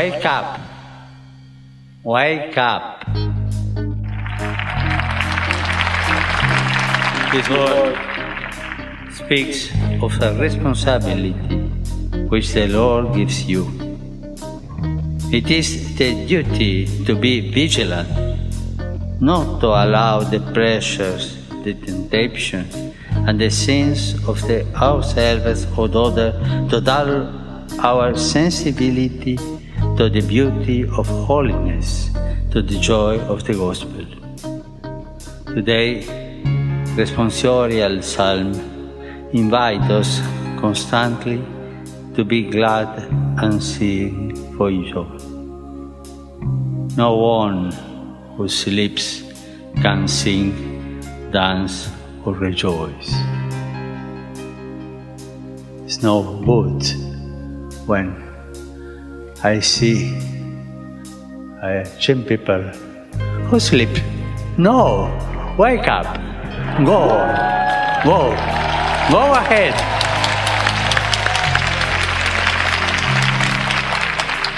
Wake up! Wake up! This word speaks of a responsibility which the Lord gives you. It is the duty to be vigilant, not to allow the pressures, the temptations, and the sins of ourselves or others to dull our sensibility to the beauty of holiness, to the joy of the gospel. Today, responsorial psalm invite us constantly to be glad and sing for joy. No one who sleeps can sing, dance, or rejoice. It's no good when I see young people who sleep. No, wake up, go ahead.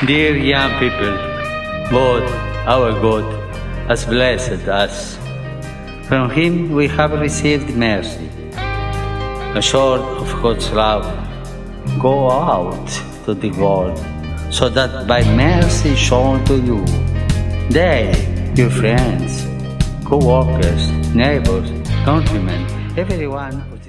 Dear young people, God, our God, has blessed us. From Him we have received mercy. Assured of God's love, go out to the world, so that by mercy shown to you, they, your friends, co-workers, neighbors, countrymen, everyone who is